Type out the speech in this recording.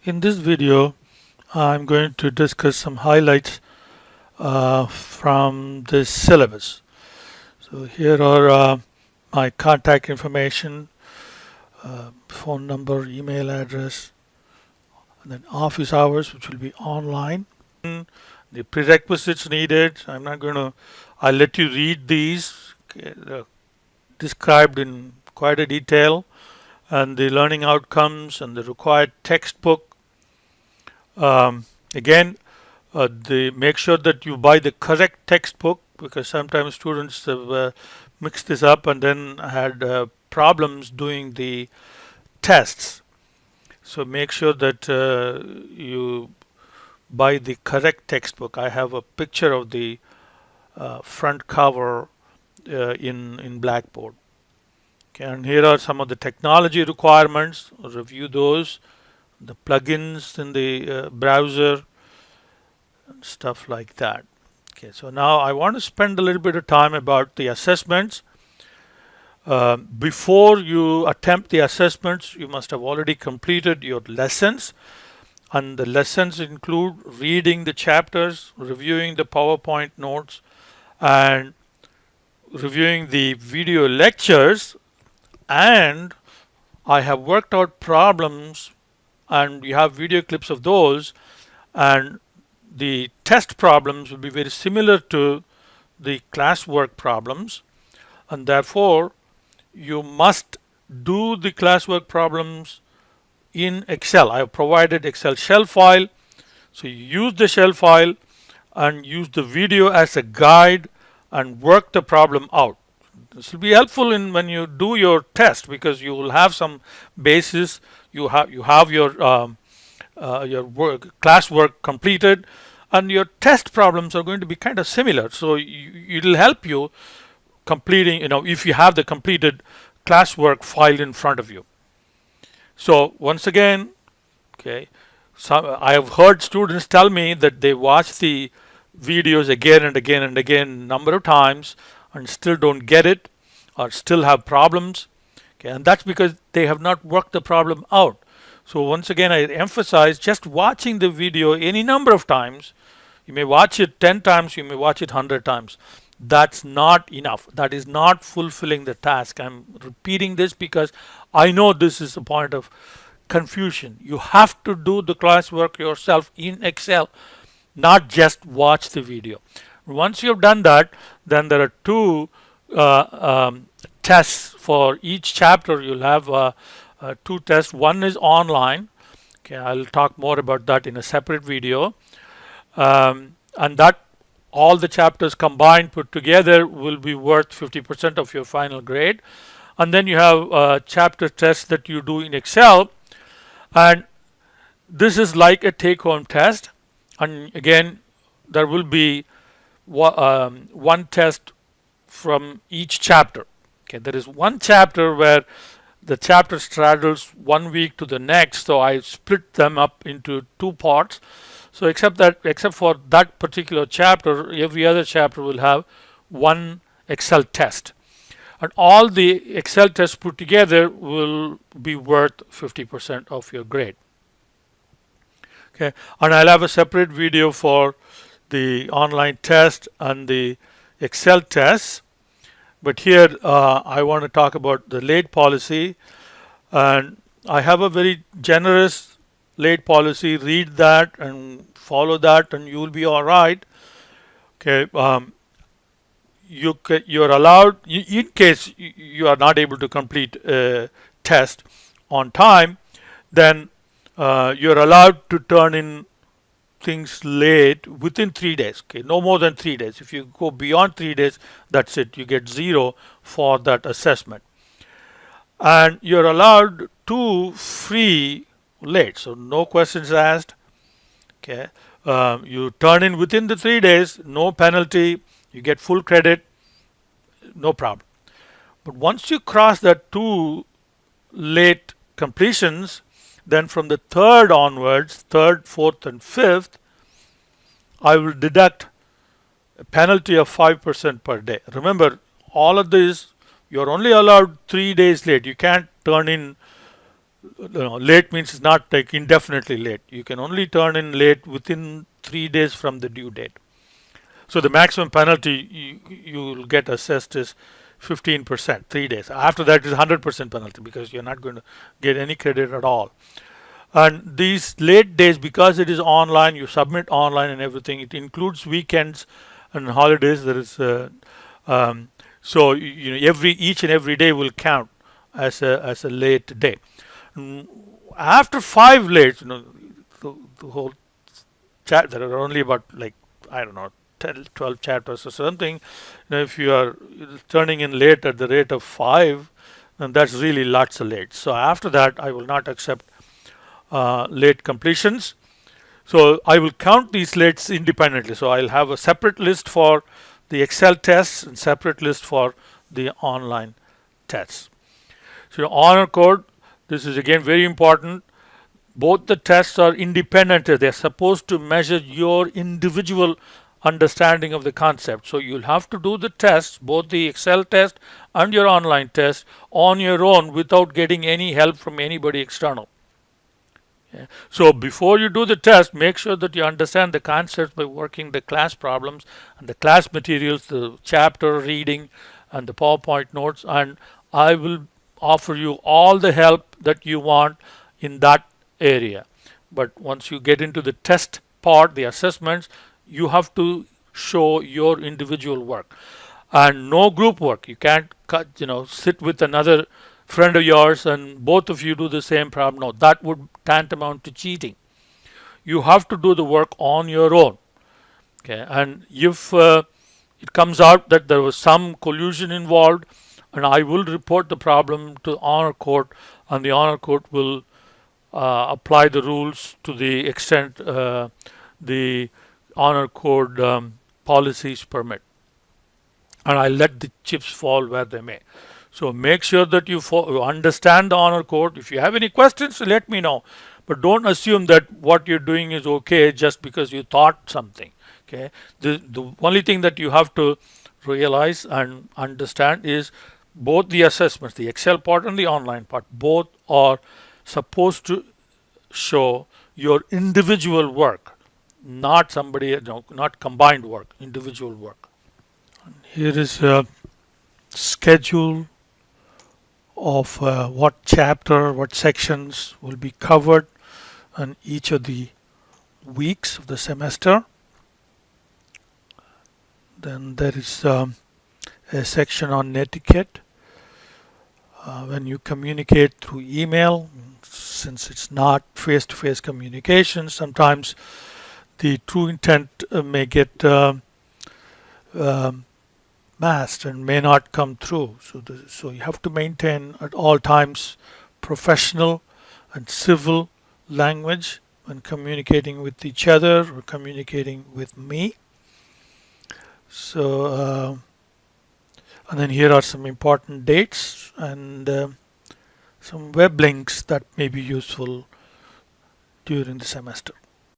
In this video, I'm going to discuss some highlights from this syllabus. So here are my contact information, phone number, email address, and then office hours, which will be online. The prerequisites needed. I'll let you read these, described in quite a detail, and the learning outcomes and the required textbook. Again, make sure that you buy the correct textbook, because sometimes students have mixed this up and then had problems doing the tests. So make sure that you buy the correct textbook. I have a picture of the front cover in Blackboard. Okay, and here are some of the technology requirements. Review those. The plugins in the browser, and stuff like that. Okay, so now I want to spend a little bit of time about the assessments. Before you attempt the assessments, you must have already completed your lessons, and the lessons include reading the chapters, reviewing the PowerPoint notes, and reviewing the video lectures. And I have worked out problems, and you have video clips of those, and the test problems will be very similar to the classwork problems, and therefore you must do the classwork problems in Excel. I have provided Excel shell file, so you use the shell file and use the video as a guide and work the problem out. This will be helpful when you do your test, because you will have some basis. You have your classwork completed, and your test problems are going to be kind of similar. So it'll help you completing, if you have the completed classwork file in front of you. So once again, okay, I have heard students tell me that they watch the videos again and again and again a number of times and still don't get it, or still have problems. Okay, and that's because they have not worked the problem out. So once again, I emphasize, just watching the video any number of times. You may watch it 10 times, you may watch it 100 times. That's not enough. That is not fulfilling the task. I'm repeating this because I know this is a point of confusion. You have to do the classwork yourself in Excel, not just watch the video. Once you've done that, then there are two tests for each chapter. You'll have two tests. One is online. Okay, I'll talk more about that in a separate video. And that all the chapters combined, put together, will be worth 50% of your final grade. And then you have chapter tests that you do in Excel, and this is like a take-home test. And again, there will be one test from each chapter. Okay, there is one chapter where the chapter straddles 1 week to the next, so I split them up into two parts. So except for that particular chapter, every other chapter will have one Excel test, and all the Excel tests put together will be worth 50% of your grade. Okay, and I'll have a separate video for the online test and the Excel tests. But here I want to talk about the late policy, and I have a very generous late policy. Read that and follow that, and you will be all right. Okay, you're allowed, in case you are not able to complete a test on time, then you're allowed to turn in things late within 3 days. Okay, no more than 3 days. If you go beyond 3 days, that's it. You get 0 for that assessment. And you're allowed 2 free late, so no questions asked. Okay, you turn in within the 3 days, no penalty. You get full credit, no problem. But once you cross that 2 late completions, then from the 3rd onwards, 3rd, 4th, and 5th, I will deduct a penalty of 5% per day. Remember, all of this, you're only allowed 3 days late. You can't turn in late means it's not like indefinitely late. You can only turn in late within 3 days from the due date. So the maximum penalty you will get assessed is 15%, 3 days. After that is 100% penalty because you're not going to get any credit at all. And these late days, because it is online, you submit online and everything. It includes weekends and holidays. There is so each and every day will count as a late day. After 5 late, the whole chat, there are only about, like, I don't know, 10, 12 chapters or something. If you are turning in late at the rate of 5, then that's really lots of late. So after that, I will not accept late completions. So I will count these lates independently. So I'll have a separate list for the Excel tests and separate list for the online tests. So honor code, this is again very important. Both the tests are independent. They're supposed to measure your individual understanding of the concept. So you'll have to do the tests, both the Excel test and your online test, on your own without getting any help from anybody external. Yeah. So before you do the test, make sure that you understand the concepts by working the class problems and the class materials, the chapter reading and the PowerPoint notes, and I will offer you all the help that you want in that area. But once you get into the test part, the assessments, you have to show your individual work and no group work. You can't sit with another friend of yours and both of you do the same problem. No, that would tantamount to cheating. You have to do the work on your own. Okay, and if it comes out that there was some collusion involved, and I will report the problem to honor court, and the honor court will apply the rules to the extent the honor code policies permit, and I let the chips fall where they may. So make sure that you understand the honor code. If you have any questions, let me know. But don't assume that what you're doing is okay just because you thought something. Okay. The only thing that you have to realize and understand is both the assessments, the Excel part and the online part, both are supposed to show your individual work, not somebody, not combined work, individual work. And here is a schedule of what chapter, what sections will be covered in each of the weeks of the semester. Then there is a section on etiquette. When you communicate through email, since it's not face-to-face communication, sometimes the true intent may get masked and may not come through. So you have to maintain at all times professional and civil language when communicating with each other or communicating with me. So and then here are some important dates and some web links that may be useful during the semester.